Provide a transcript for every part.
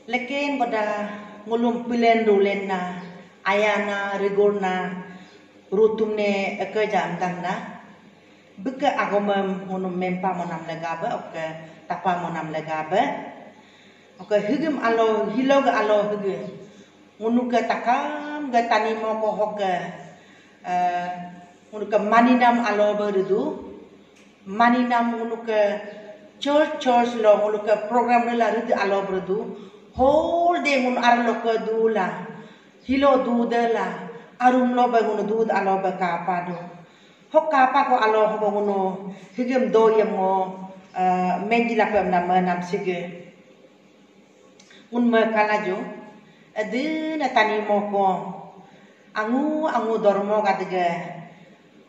Leken pada ngulum pilen rulen na ayana rigorna rutumne ke jam tanda buka agomem ngunum mempa monam legabe oke tapa monam legabe oke higem alo hilog alo hige ngunu ke takam ga tani mo ko hoke ngunu ke maninam alo berdu maninam ngunu ke church lo ngunu ke program la rudu alo berdu whole day ngunu arlo ke dula hilo dudela arum lo ba ngunu dud alo ba kapado hok kapa ko alo ho ngunu higem do yemo menjila pe nam sige ngun me kalajo ade na tani mo ko angu dormo gadege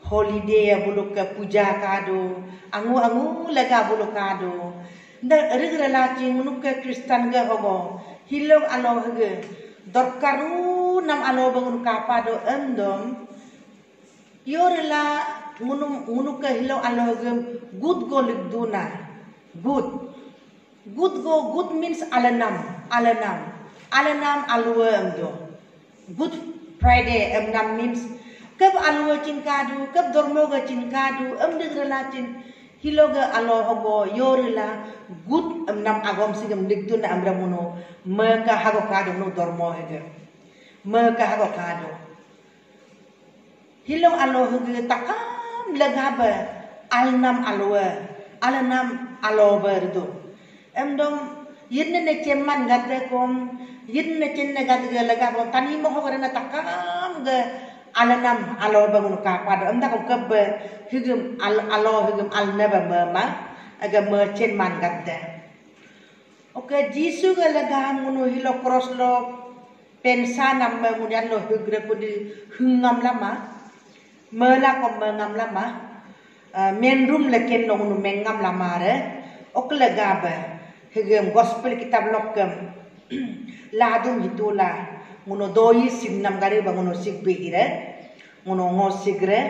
holiday buluk ke puja kado angu lega buluk kado nda rigrela ci ngunu ke Kristen ge hogo hilong alo hege dorkaru nam alo bangun kapado endom yorela ngunu ke hilong alo hege good go ligduna good means alanam alwa emdo good Friday emnam means kab alwa cin kadu kab dormo ga cin kadu emde relatin hiloga alo hogo yorila good emnam agom sigam ligduna amra muno maka hago kadu no dormo hege maka hago kadu hilong alo hege takam lagaba alanam alo berdo emdom yidne ne ceman gadde kom yidne cenne gadde lagaba tani mo hogo rena takam ga alanam alo bangun kapado emda ko kebe higem alo higem alneba mama aga merchant man gadde oke jisu ga laga ngunu hilo cross lo pensa nam mengudian lo higre ko di hungam lama mela ko mengam lama menrum leken lo ngunu mengam lama re ok laga ba higem gospel kitab lokem ladum hitula ngono doi signam gari bangono sigbe ire ngono ngosigre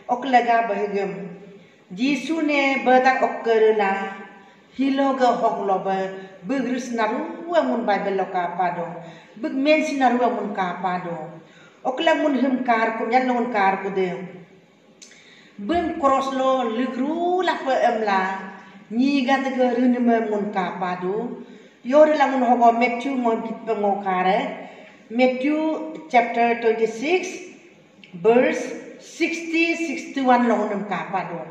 ok laga bahegem jisu ne badak okkerla hiloga hoklo ba begris naru amun bible loka pado beg mensi naru amun ka pado ok la mun him kar ko yan non kar ko de ben cross lo ligru la pa emla ni gat ga rinme mun ka pado yore la mun hogo Matthew mon kit pengo kare Matthew chapter 26 verse 60-61 longnam kapado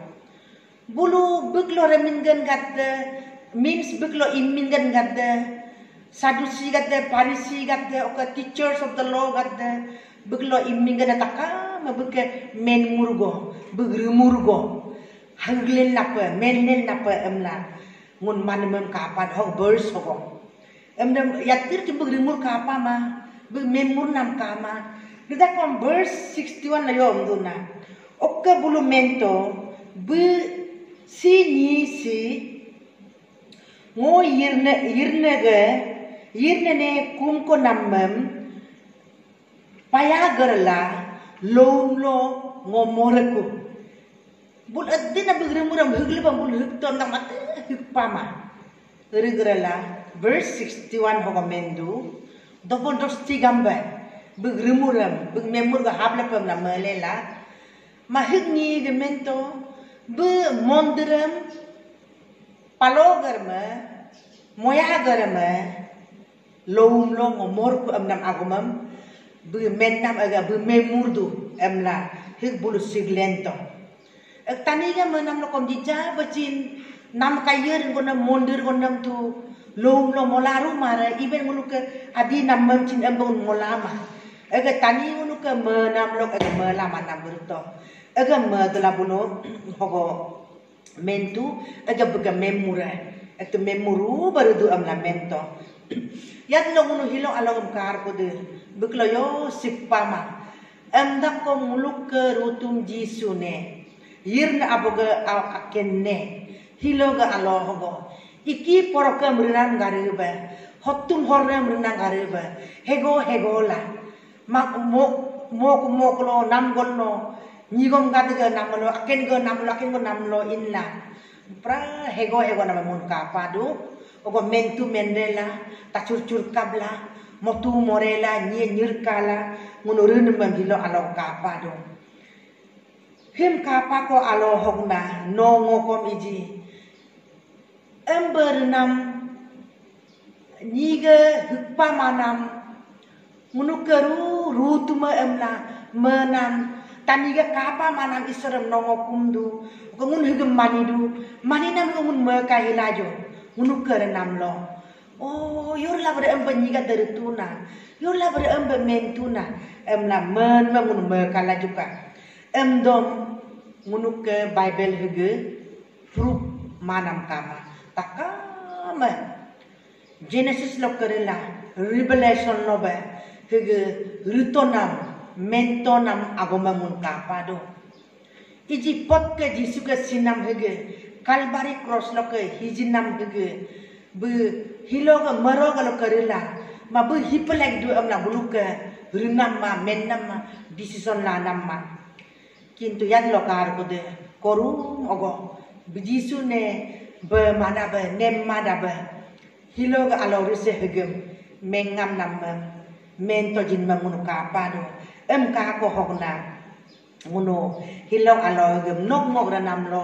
bulu buklo remingan gadde means buklo immingan gadde sadusi gadde parisi gadde oka teachers of the law gadde buklo immingan ataka mabuke men murgo bugru murgo hanglen napa menel napa emla ngun manmem kapad hok verse hok emdem yatir bugru mur kapa ma memur nam kama kita kom verse 61 na yom duna okke bulu mento bu si ni si ngo yirne ne kum ko nammam paya garla lo ngo moreku bul adina bugremuram hugli bam bul hukton nam at hukpama rigrala verse 61 hogomendu double dosti gambar begremuram beg memur ga habla pam na melela mahigni gemento be monderam palogarma moya garma lom ngomor ku amnam agumam be mennam aga be memurdu amla hig bulu siglento ek taniga menam lo kom dija bacin nam kayer gona mondir gondam tu lom molaru mara iben ngulu ke adi namam cin embon molama aga tani ngulu ke menam lo aga melama nam berto aga medla buno hogo mentu aga bega memura ekte memuru barudu amla mento yat lo ngulu hilo alom kar ko de beklo yo sipama emdak ko ngulu ke rutum jisune yirna aboga akenne hilo ga alo hogo iki poroka mrenang gareba hotum horna mrenang gareba hego la mak mok lo nam golno nyigom gadega namlo aken go namlo inla pra hego nama mun kapado ogo mentu mendela tacurcur kabla motu morela nyirkala ngunurun mangilo alo kapado him kapako alo hogna nongo kom iji embernam niga hukpa manam munukeru rutuma emla menam taniga kapa manam iserem nongo kundu kungun hugem manidu maninam kungun meka hilajo munuker namlo oh yorla ber embe niga dertuna yorla ber embe mentuna emla men mengun meka lajuka emdom munuke bible huge fruit manam kama takama Genesis lokerela revelation lobe huge rutonam mentonam agomamun kapado iji pot ke jisuke sinam huge kalbari cross loke hijinam huge bu hiloga maroga lokerela ma bu hipelek du amna buluke runam ma mennam ma decision la namma kintu yan lokar kode korum ogo bijisu ne be mana be nemma da be hiloga alorise hugem mengam nam mento jin mamunu kapado ka ko hogna muno hilong alo gem nok ngok ranam lo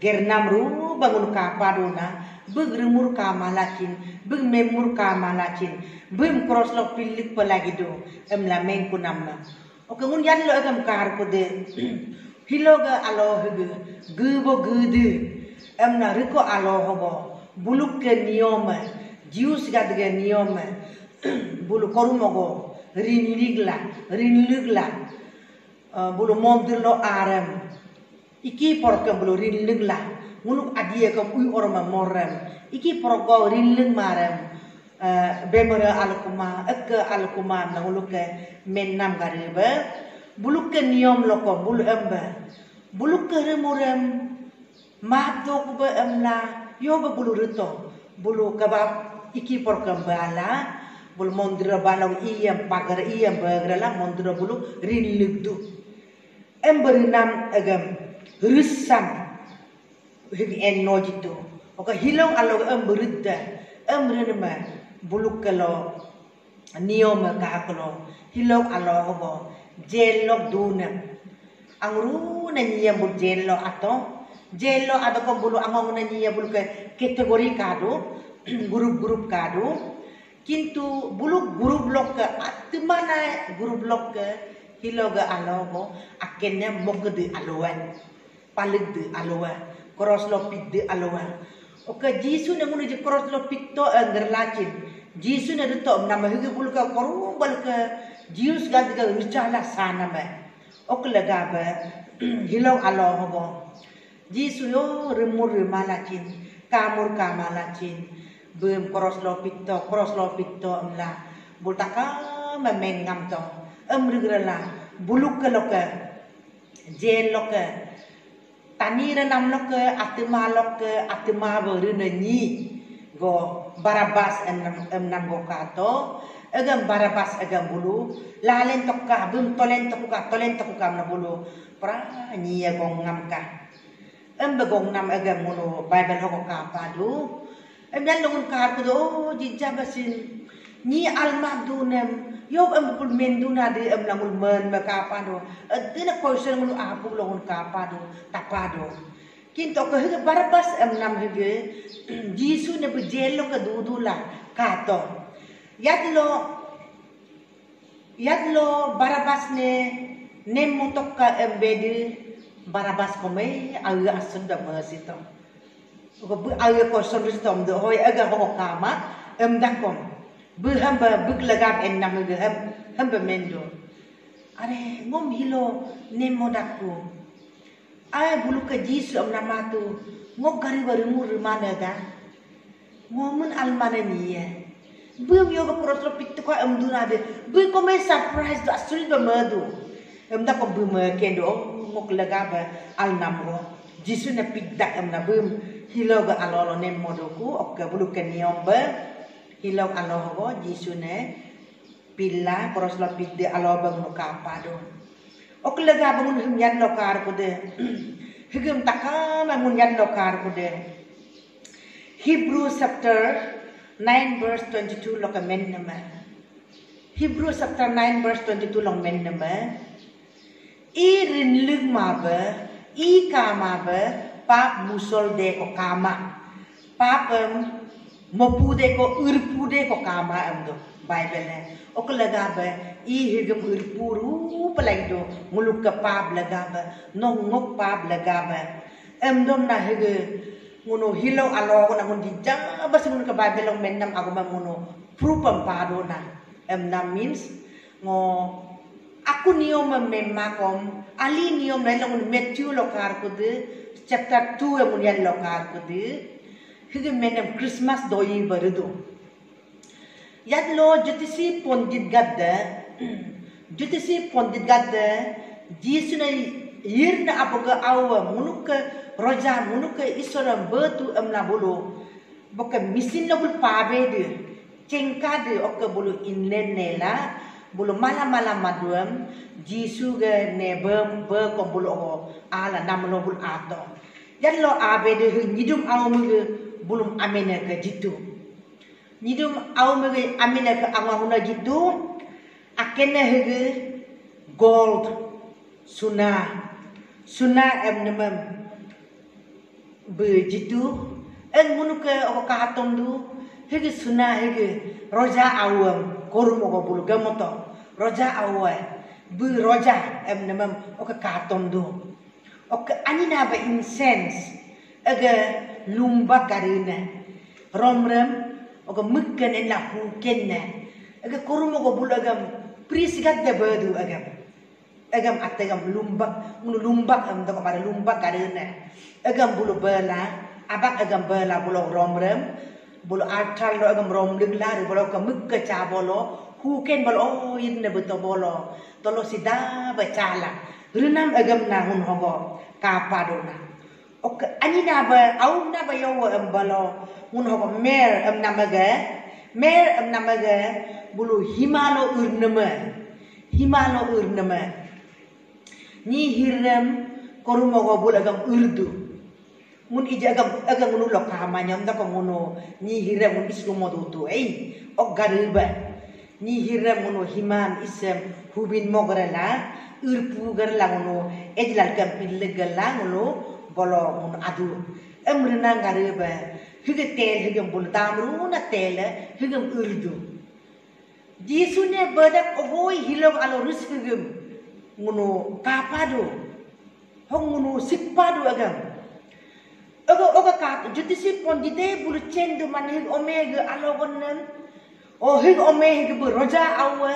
gernam ru bangun kapado na begremur kamalakin beg memur kamalakin bem cross lo pilik palagido la mengku namna oke ngun yan lo agam kar ko de hiloga alo hege gebo gede na riko alo hobo buluk ke nioma jius gadge nioma bulu korumogo rinligla bulu momdirlo arem iki porke bulu rinligla muluk adie kam uy orma morem iki porgo rinlig marem bemere alkuma alkuma na uluke mennam garibe bulu ke niom loko bulu embe bulu ke remurem mato ku be emla yo be bulu rito bulu kabab iki porke bala bulu mondra balau iya pagar iya bagrala mondra bulu rinligdu emberinam agam rusam higi enojito oka hilong alo emberidda emberinama bulu kalo niom kaklo hilong alo obo jelok dunam angru na niya bul jelo ado ko bulu angong na niya bulu ke kategori kado grup kado kintu bulu guru blok ke atmana guru blok ke hiloga alogo akenya mogde aloan paligde aloan cross lopit de aloan oka jisu na ngunu je cross lopit to ngerlacin jisu na to nama huge bulu ka koru bal ke jius gadga richala sana ba okla ba hilong alogo jisu yo remur malacin kamur kamalacin bem cross lopito amla bultaka memengam to amrigrala buluk ke loke jel loke tanira nam loke atima berune ni go barabas nam go kato agam barabas agam bulu lalen tokka bem tolen tokka na bulu pra ni go ngam ka embe go nam agam muno bible ho ka padu dan lungun kar ko do jijja basin ni alma dunem yo pul menduna de langul men makapa do dina question mulu apu lungun kapa do tapado kinto ko hege barabas nam hege jisu ne bujelo ka dudula kato yadlo barabas ne nem mutokka embede barabas ko me aga asunda masito ko bu ayo ko sonristom do hoy aga ho kama dakom bu hamba buglagam en nam ge hamba mendo are ngom hilo nemo dakku ay bulu ka jisu namatu ngok gari barimur mana da ngomun almana niye bu yo ko prosro pitu ko duna de bu ko me surprise do asul do madu dakom bu me kendo ngok lagaba al namro jisu na piddak na bum hilo ga alolo nem modoku okka bulu ken niombe hilo aloho jisu ne pilla koroslo pidde aloba no kapado okla ga bangun hum yan lokar ko de higum takam amun yan lokar kude. Hebrews chapter 9 verse 22 lokamen nama. Hebrews chapter 9 verse 22 lokamen nama. I rinlug mabe, I kama be, pap musol de ko kama. Pap mopu de ko urpu de ko kama amdo. Bible ne. Ok laga be, I higum urpuru palai do muluk ka pap laga be, no ngok pap laga be. Amdom na hige ngono hilaw alo ko na ngun di jang bas ngun ka Bible long mennam ako mamuno prupam pado na. Nam means ngo aku niom memakom ali niom na lang Matthew lokar ko de chapter 2 amun yan lokar ko de hige menam Christmas doi barudo yad lo jutisi pondit gadda jisu na yir na apoga awa munuka roja munuka isora betu amna bolo boka misin na bul pabe de cengka de okka bolo inlen nela bulu malam-malam maduam jisu ge nebem be ko bulu ko ala namlo bul ato yan lo abe de nyidum awmu ge bulum amena ke jitu nyidum awmu ge amena ke angahuna jitu akene hege gold suna emnemem be jitu en munuke o kahatom du hege suna hege roja awam korum ko bulu gamoto roja awai bu roja emnemem o kahatom du o anina ba incense aga lumba karina romrem o mukken en la hukenne aga korum ko bulu agam prisgat de bedu agam atagam lumbak am to pada lumbak karina agam bulu bela abak agam bela bulu romrem bulu artal lo agam romdeng la bulu ka mukka cha bolo huken bolo oh inne beto bolo tolo sida bacala renam agam na hun hogo kapadona ok anina ba au na ba yo am balo hun hogo mer am namaga bulu himalo urnama ni hiram korumogo bulu agam urdu mun ijagam agam ngunu lokamanya nda ko ngunu ni hiram mun islumo dutu ok garuba ni hiram ngunu himan isem hubin mograla urpu garla ngunu ejlal kampil legala ngunu bolo ngunu adu emrena garuba hige tel hige bulu tamru na tel hige urdu jisune badak ogoi hilong alo rus hige ngunu kapado hong ngunu sipado agam oga ka jutisi pondite bulu chendu manhig omega alogonan o hig omega bu roja awa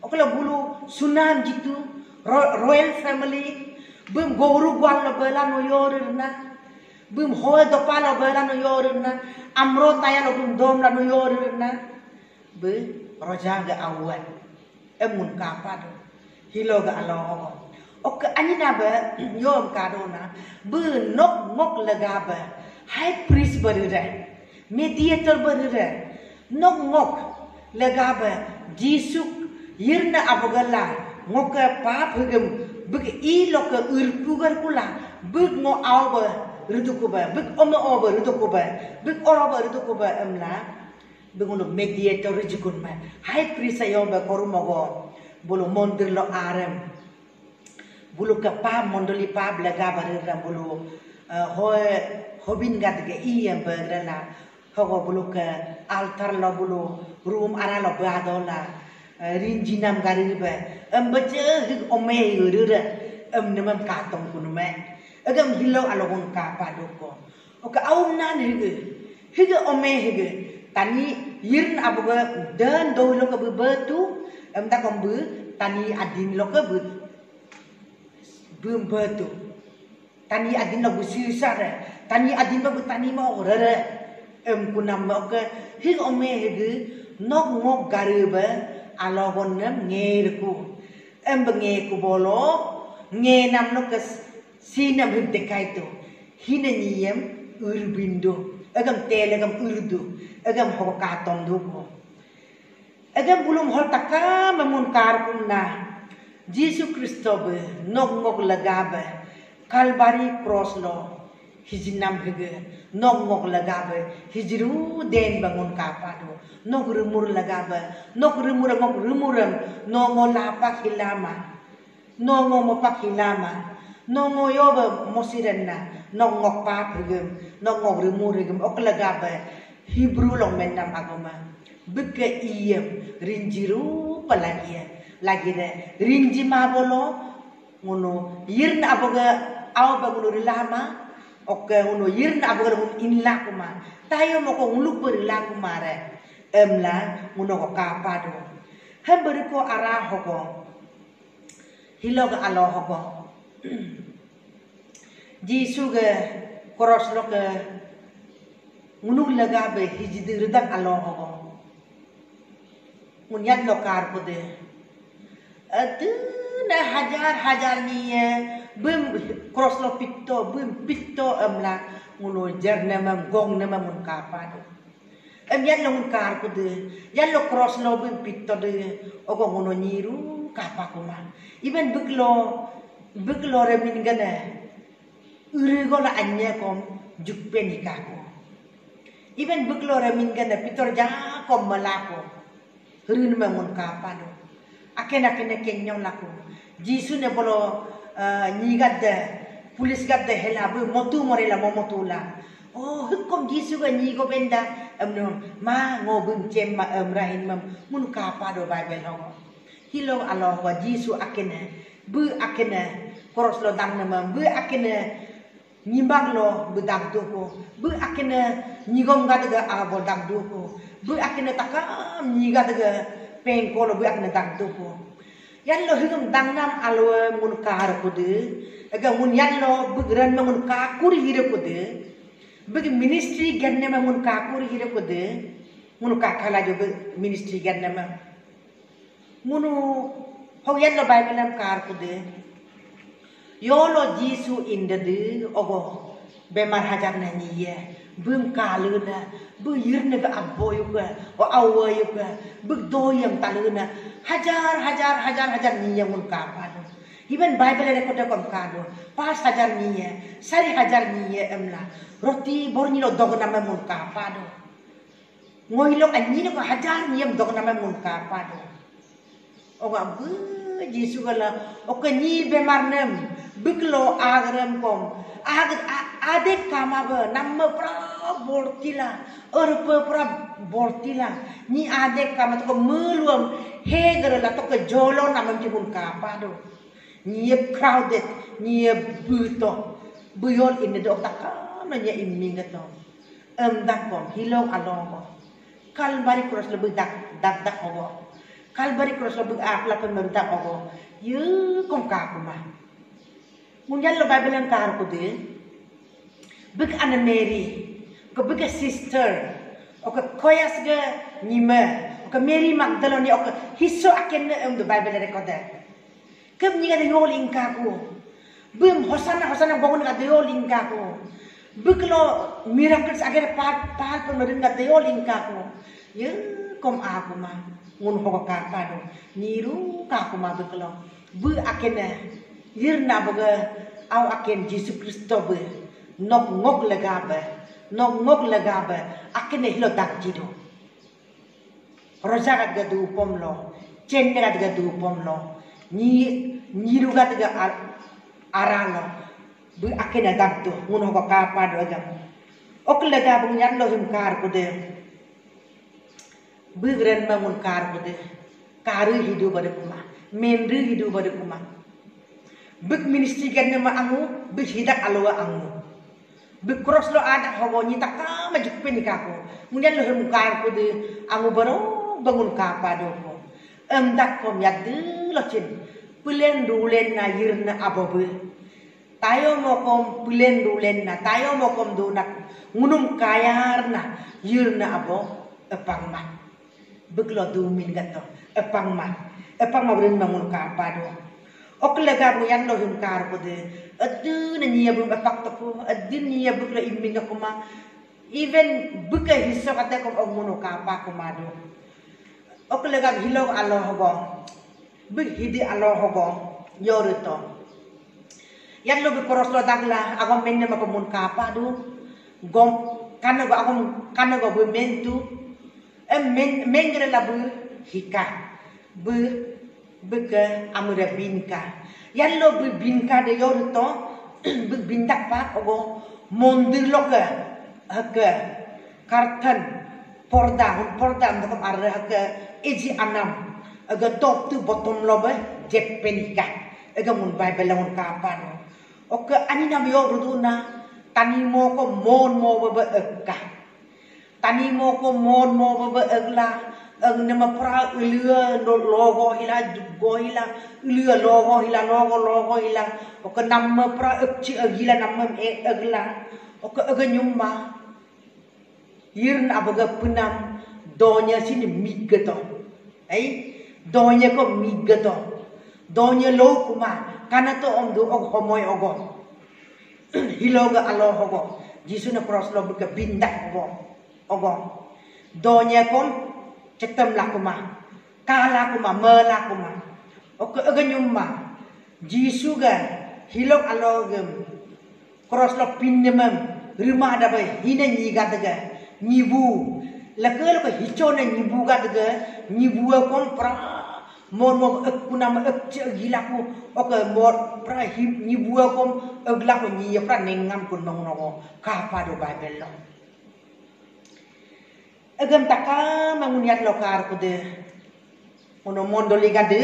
okala bulu sunan jitu royal family bum goru gwal no bela no yorna bum ho do pala bela no yorna amro taya no bum dom la no yorna be roja ga awa emun kapado hiloga alogo ok anina ba yom kadona bu nok mok lagaba high priest berada mediator berada nok ngok lagaba jisu yirna abogala ngoka pap hugem bug i loka urpugar kula bug ngo awba rudukuba bug omo oba rudukuba bug oroba rudukuba amla bug no mediator rujukun ma high priest ayom ba korumogo bulu mondir lo arem bulu kapa mondoli pa blaga barira bulu hobin gad ge iem berla hogo bulu ke altar lo bulu room ara lo badola rinjinam gariba embace ome yurura nemam katong kunume agam hilo alogon kapa doko oka aumnan hige ome hige tani yirn abuga dan do lo ke betu ta kombu tani adin lo ke bum betu tani adin lo busisare tani adin lo tani mo rere kunam ke hig ome hige nok ngok gariba alogon nem ngerku bengeku bolo ngenam no ke sinam hiddekai tu hinanyem urbindo agam telegam urdu agam hokaton duko agam bulum hol taka mamun karkunna Jesu Kristo be nok ngok lagabe Kalbari cross lo hijinam hege nog ngok lagabe hijiru den bangun kapado nog rumur lagabe nog rumur ngok rumuram nongo lapak hilama nongo mopak hilama nongo yoba mosirenna nog ngok pa hegem nog ngok rumur hegem ok lagabe Hebrew long mendam agama beke iem rinjiru palagia lagi de rinji mabolo ngono yirna aboga aw bagulu rilama oke ngono yirna aboga ngun inla kuma tayo mo ko nguluk berila kumare emla ngono ko kapado hamberi ko ara hogo hiloga alo hogo jisu ge koros lo ke ngunuk lagabe hijidi redak alo hogo munyat lo kar ko de na hajar ni bum cross lo pitto bum pitto amla ngono jarna mam gong na mam kapado yan lo kar ko de yan lo cross lo bum pitto de ogo ngono nyiru kapa ko ma iben buklo re min gana uri go la anya kom jukpe nikako iben buklo re min gana pitor ja kom malako rin mam kapado akena kenyong laku jisu ne bolo nyigat de pulis gat de helabu motu morela momotula oh hukum jisu ga nyigo benda amno ma ngobun cem ma amrahin mam mun kapa do bible ho hilo allah wa jisu akena bu akena koros lo dang nam bu akena nyimbang lo bu dang do ko bu akena nyigom gat ga abo dang do ko bu akena takam nyigat ga pengko lo bu akena dang do ko yan lo higam dangnam alwa mun kahar kude aga mun yan lo bugran mun ka kuri hire kude bug ministry ganne mun ka kuri hire kude mun ka khala jo ministry ganne ma munu ho yan lo bible nam kahar kude yo lo jisu indade ogo bemar hajar na niye bum kaluna bu yirne ga aboyu ga o awayu ga bu doyam taluna hajar niye mun kapado even bible record kom kado pas hajar niye sari hajar niye emla roti borni lo dog nama mun kapado ngoilo anyi ko hajar niye dog nama mun kapado o ga bu jisu gala o ka ni bemar nem buklo agram kom adek kama ba nama pra bortila urpa pra bortila ni adek kama to meluam hegerla to ke jolo nama jibun kapado ni crowded ni buto buyol ini do takam nya iming to dak kom hilong along kalbari cross lebih dak ogo kalbari cross lebih akla kan merdak ogo ye kom kapuma munyan lo bible ang kahar ko de big ana Mary ko big sister o ka koyas ga nima o ka Mary Magdalene o ka hiso aken na the bible record kab ni ga de yoling ka ko bum hosana bangun ga de yoling ka ko biglo miracles agar part pemerin ga de yoling ka ko ye kom ako ma ngun ho ka ka do niru ka ko ma biglo bu aken yirna baga aw aken Yesus Kristo be nok ngok lagabe aken hilo tak jido roja ga du pomlo cende ga du pomlo ni ru ga aralo bu aken dak tu ngono ko kapa do gam ok lagabe nyat lo him kar ko de bu gren ma mun kar ko de karu hidu bade kuma menru hidu bade kuma big ministry kan nama angu big hidak alwa angu big cross lo ada hogo ni takka majuk penikaku munyan lo hemukar ko de angu baro bangun kapa do ko dak kom yadde lo chin pulen dulen na yirna abobe tayo mo kom pulen dulen na tayo mo kom do nak ngunum kayar na yirna abo epang ma big lo du min gato epang ma brin bangun kapa do ok laga mo yan lo himkar ko de adu na niya bum apak to ko adu niya bukla iming ko ma even buka hiso kata ko og mono kapa ko mado ok laga hilog alo hobo big hidi alo hobo yoruto Yan lo bekoros lo dagla agom menne ma komun kapa do. Gom kana go mentu. Mengre la bu hika. Beke amura binka. Yan lo bu binka de yor to bu bindak pa ogo mondir lo ke kartan porda mtakom arre ke eji anam aga top tu bottom lo be jepenika aga mun bible mun kapan oke ani nam yo ruduna tani mo ko mon be ekka tani mo ko mon be egla eng nama pra ulua logo hila dugo hila ulua logo hila oke nama pra ekci agila nama egla oke aga nyumma yirn abaga punam donya sini migato donya ko migato donya lo kuma kana to om do og homoy ogo hiloga alo ogo jisu na cross lo buka bindak ogo donya kom cetem la kuma kala kuma mela kuma oke aga nyumma jisu ga hilog alo gem cross lo pinnemam rumah ada bay hina nyiga daga nyibu lakel ko hichona nyibu ga daga nyibu ko pra mon kunam gila ko ok mor pra nyibu ko agla ko nyi pra nengam ko nong ka pa do bible lo agam taka mangunyat lokar ko de mono mondo liga de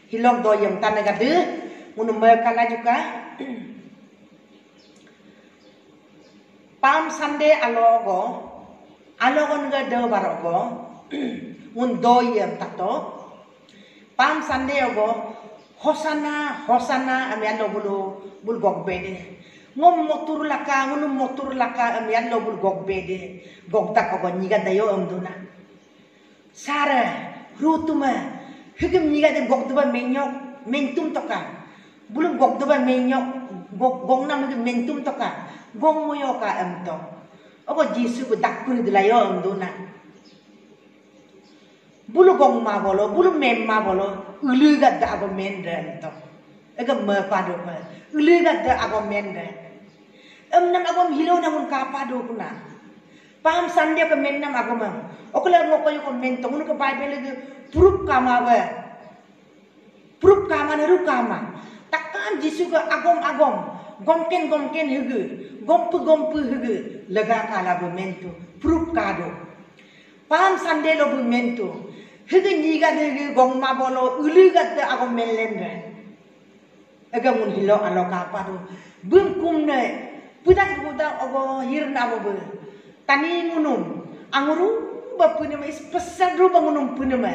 hilong do yam tanaga de mono merkala juga Palm Sunday alogo nga do barogo un doyem tato Palm Sunday ogo hosana amiano bul gogbede ngom motur laka amiano bul gogbede gogtak ogo nyiga dayo amduna sara rutuma higem nyiga de gogduba menyok mentum toka bulum gogduba menyok gogna mentum toka gong moyo ka amto ogo jisu bu dakun dilayo amduna bulu gong ma bolo bulu mem ma bolo ulu ga da ago mende amto ega me padu ma ulu ga da ago mende nam ago hilo na mun ka padu kuna pam sande ko men nam ago ma okla mo ko mento mun ko bible ge proof kama na ru kama takkan jisu ga agom gomken hugu gompu hugu lega kala bumento proof kado pam sande lo bumento hugu niga de gomma bolo uliga de agom melende aga mun hilo alo kapado bum kumne pudak ogo hirna bobo tani ngunum anguru bapune mais pesan ru bangunum punema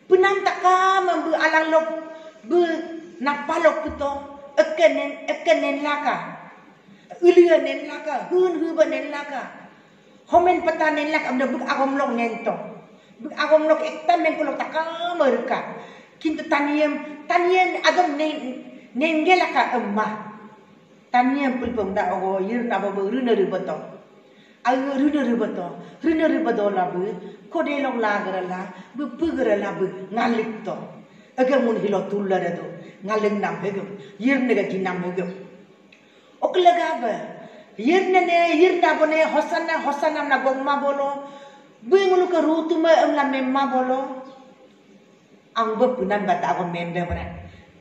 punam taka mambu alang lok bu napalok puto ekenen laka ulia nen laka hun nen laka homen pata nen laka amda buk agom lok nento buk agom lok ektan men kulok taka mereka kintu tanian agom nengelaka emma tanian pulpong da ogo yirna bobo runa ribato ayo runa ribato labu kode long lagarala bu pugarala bu ngalik to agam mun hilo tulla do ngaling nam hegem yirne ga jinam hegem oklaga ba yirna bone hosana na gongma bolo buingulu ka rutuma amla memma bolo ang bepunan bata agon membe bra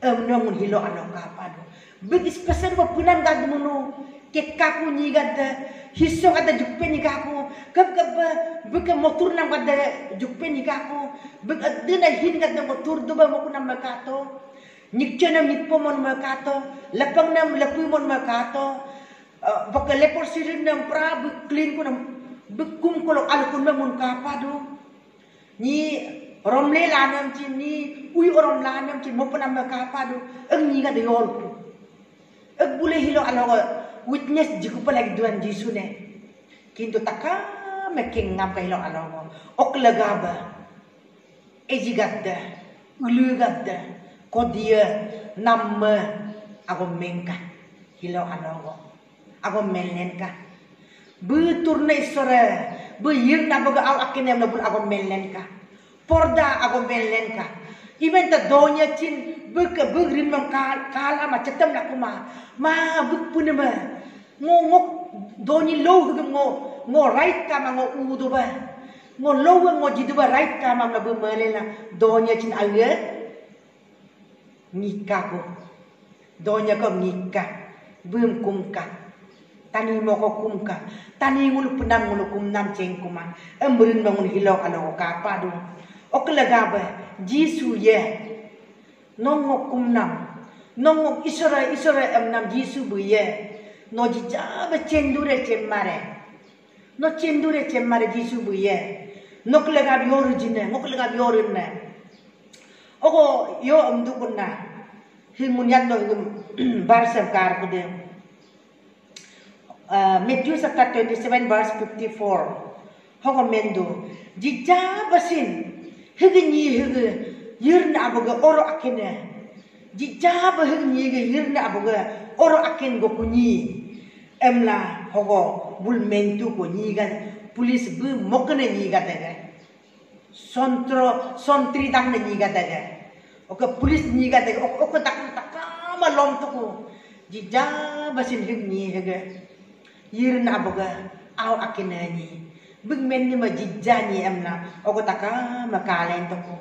amno mun hilo ano kapado big special bepunan gad munu kekaku ni gad hisso ada juppe ni kaku kab buka motor nam gad juppe ni kaku big adena hin gad motor do ba mo kunam makato nikchana mitpo mon makato lapang nam lapu mon makato baka lepor sirin nam pra bu clean ko nam bukum ko alkun mon kapado ni romle lanam chin ni uy orom lanam chin mo panam makapado ang ni ga de yol ag bule hilo alo witness jiku palag duan jisu ne kinto taka making ngam kay hilo alo oklagaba ejigadda ulugadda kodia namme ako mengka hilo alo ako menenka butur na isore bu yirna baga aw akine na bul ako menenka porda ako menenka even ta donya chin Begrin mang kala ma cetem nak kuma. Ma buk punema. Ngok doni low ngo right ka ma ngo udu ba. Ngo low ngo jidu ba right ka ma bu melela. Donya cin aye. Nikah ko. Donya ko nikah. Bum kumka. Tani mo ko kumka. Tani ngulu penam ngulu kumnam ceng kuma. Emberin bangun hilau kalau ka padu. Okelaga ba. Jisu ye. Nongok kumnam, nongok isora emnam Jisu buye, no jija be cendure cemmare, no cendure cemmare Jisu buye, no kelega bioru jine, no kelega bioru ne. Ogo yo amdu kunna, himunyan no him barsam kar kude. Matthew chapter 27 verse 54. Hogo mendo, jija basin, higi yirna abuga oro akene jijaba hingni ge yirna abuga oro aken go kunyi emla hogo bul mentu ko ni ga police bu mokne ni ga daga sontri dang ni ga daga oka police ni ga daga oka takama lom to ko jijaba sin hingni ge yirna abuga aw akene ni bug men ni ma jijani emla oka takama kalen to ko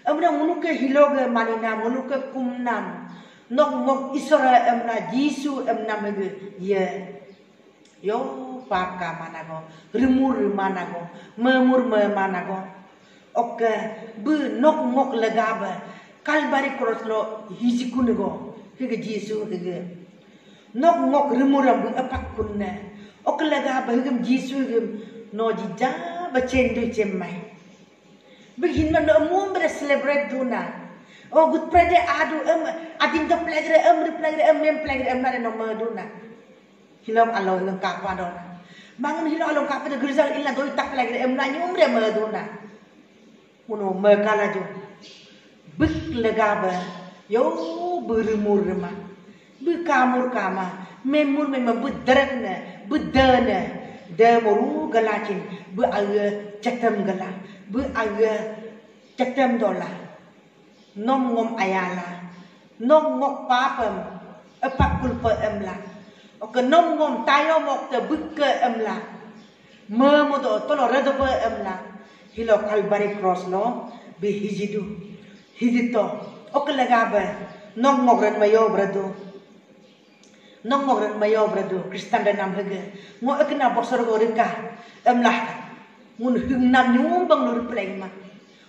amna munuke hiloge manina munuke kumnam nok isra amna Jisu amna mege ye yo paka manago remur manago memur manago oke bu nok legaba kalbari kroslo hijikunego hege Jisu hege nok remur bu apak kunne ok legaba hege Jisu hege no jija ba cendu cemmai begin man umum ber celebrate duna oh good prede adu adin the plagre na no maduna hilom alo hilom kapa don bangun hilom alo kapa de grizal illa doi tak plagre na nyum re maduna uno makala jo bik legaba yo berumur ma bu kamur kama memur budana de moru galacin bu aga cetem gala bu aga cetem dola nom ngom ayala nom ngok papam apakul pa emla oke nom ngom tayo mok te bukke emla memodo tolo redo pa emla hilo kalbari cross lo bi hijito oke lagabe nom ngok ren mayo brado Kristen dan nam hege ngo ekna bosor go reka emlah mun hungnam nyumbang lur pleng ma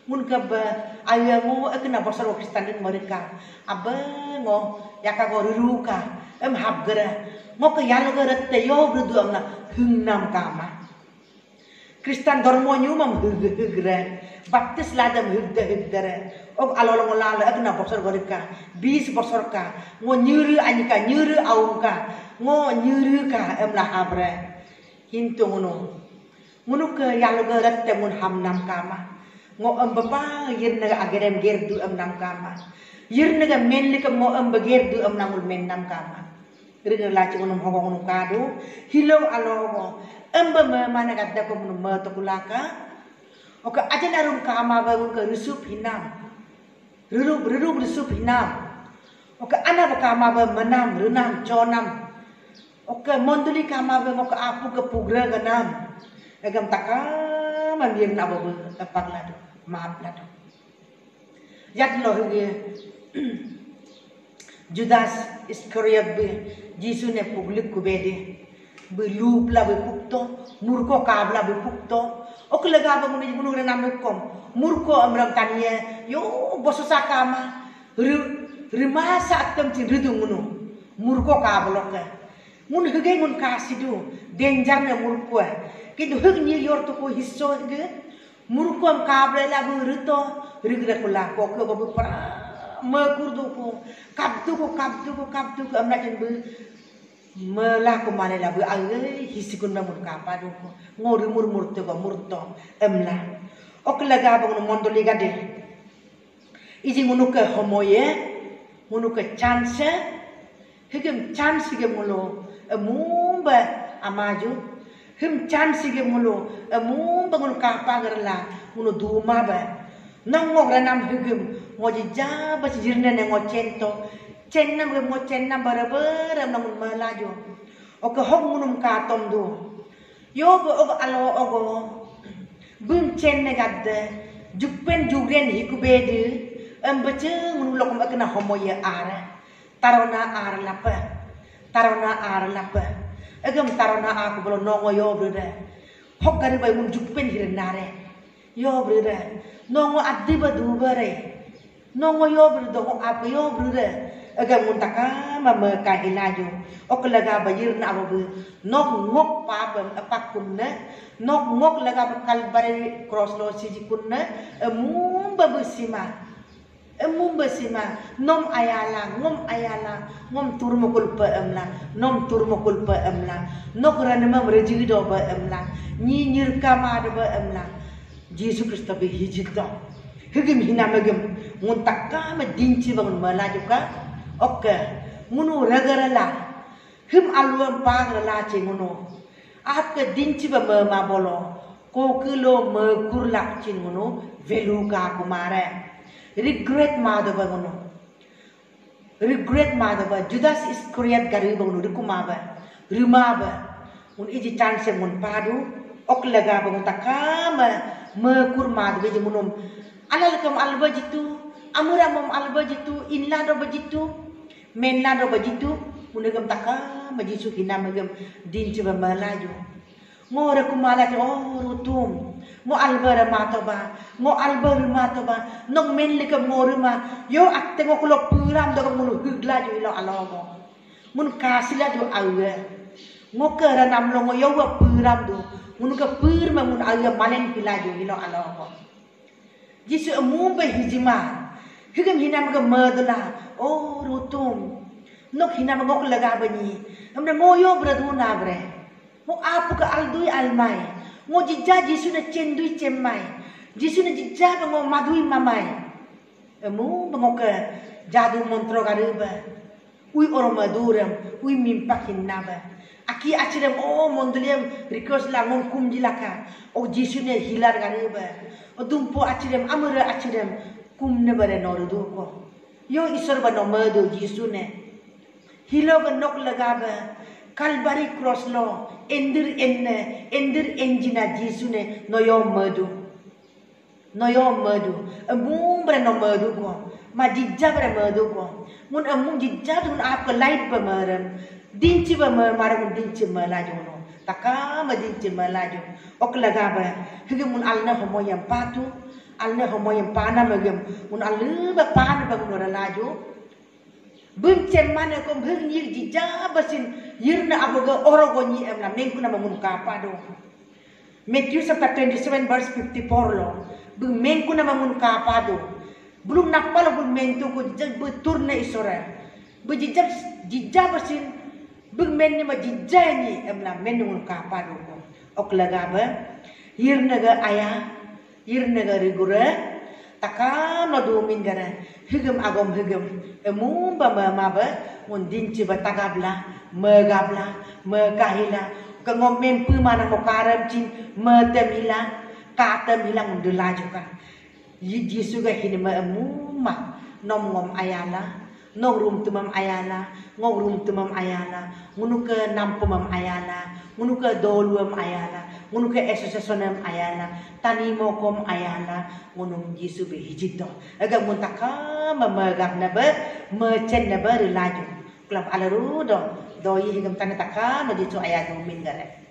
mun ka ba aya ngo ekna bosor go Kristen dan mereka aba ngo yaka go ruka habgara ngo ka yalo go rette yo brado amna hungnam kama Kristen dormo nyumam hegre baptis ladam hegdere og alolong lala ekna bosor go reka 20 bosor ka ngo nyuri anyika nyuri aungka ngo nyuri ka emlah abre hintu ngono ke yalo go rette mun hamnam kama ngo embapa yirna agerem gerdu emnam kama yirna ga menli ka ngo embegerdu emnamul mennam kama rega la ci ngono hogo ngono kadu hilo alogo emba mana gadda ko mun ma to kulaka oka ajana rum kama ba ko rusup hinam rurup rusup hinam oka ana ba kama ba manam runam chonam oka monduli kama ba mo ka apu ke pugra ganam agam taka mandir na ba tapak lado maaf lado yat lo hege Judas Iscariot be Jisu ne publik kubede belup la be pukto murko kabla be pukto ok lega ba mun gunung renam kom murko amram tania yo bososa kama rimasa atam ci ridu ngunu murko kablo ka mun hege mun kasidu denjar ne murko kidu heg ni yor to ko hisso ge murko am kabla la bu rito rigre kula ko ko bu pra mekurdu ko kaptu ko amna jen bu mela ko mane la bu ay hisikun na mun kapa do ko ngori murto ko murto emla ok laga ba ngono mondo liga de iji ngono ka homoye ngono ka chance hegem chance ge mulo mumba amaju hem chance ge mulo mumba ngono kapa garla ngono duma ba nang ngok ranam hegem ngoji jaba sijirna ne ngocento cenna me ngocenna bara-bara namun melaju oke hok ngunum katom do yo bo og alo ogo bum cenne gadde jukpen jugen hikubede embace ngunulok makna homoya ara tarona ara lapa egam tarona aku bolo nongo yo brode hok gari bay mun jukpen hirenare yo brode nongo addi badu bare nongo yo brode hok apa yo brode agam mun takama me kahilaju ok laga bayir na abu nok ngok pa apak kunna nok ngok laga kalbare cross lo siji kunna mumba besima nom ayala ngom turmukul pa amla nok ranama rejido ba amla ni nyirka ma ba amla Jesus Kristo be hijito higim hinamagim mun takama dinci bangun malaju ka oke munu ragarala him alwam pagrala che munu ke dinci ba ma bolo ko kilo me kurlak chin munu velu ka kumare regret madaba munu Judas Iscariot gari ba munu rikumaba rimaba mun iji chance mun padu ok laga ba mun takama me kurma de munum alal kam alba jitu amura mom alba jitu inla do bajitu menla do bajitu munagam taka majisu hinamagam dinci ba malaju ngore kumala oh rutum mo albara matoba nok menli kam ngoruma yo atte ngo kulo puram do munu huglaju ilo alomo mun kasila do awe ngo kera namlo ngo yo wa puram do munu ka purma mun awe malen pilaju ilo alomo jisu amumbe hijima higam hinamagam madula oh rutum nok hinamagok laga bani amna ngoyo braduna bre mo apu ka aldui almai mo jija jisu na cendui cemmai jisu na jija ngo madui mamai emu bangoka jadu montro garuba ui oro maduram ui mimpakin naba aki achiram oh mondliam request la ngom kum jilaka o jisu ne hilar garuba o dumpo achiram amura achiram kum ne bare norudu ko yo isor ba no madu jisu ne hilo ba nok lagaba Kalbari cross lo endir enjina jisune noyo madu amung bre no madu ko ma jijja bre madu ko mun amung jijja dun aap ka light ba maram dinci ba maram dinci malaju no taka ma dinci malaju ok laga ba hige mun alna homoyam patu alna homoyam pana magam mun alna ba pana ba mun laju Buncem mana kom hengir jija basin yirna aboga orogoni emla mengkuna mamunka pado. Matthew chapter 27 verse 54 lo. Bung mengkuna mamunka pado. Belum napal bung mentu ko beturna isora. Bejija jija basin bung menni ma jija ni emla menunka pado ko. Oklaga ba yirna ga aya yirna ga rigura takam no dumin gara higam agom higam emum ba ma ba mun dinci ba tagabla megahila ka ngomem pu mana mo karam cin metemila katemila mun de laju ka Yesu ga hinma emum ma nom ngom ayala nong rum tumam ayala ngong rum tumam ayala ngunu ke nampumam ayala ngunu ke doluam ayala ngunu ke esosonam ayala tanimo kom ayala ngunu Yesu be hijito aga muntaka mamagak na ba mechen na ba laju klap alaru do yi higam tanataka ma ditu ayatu min gare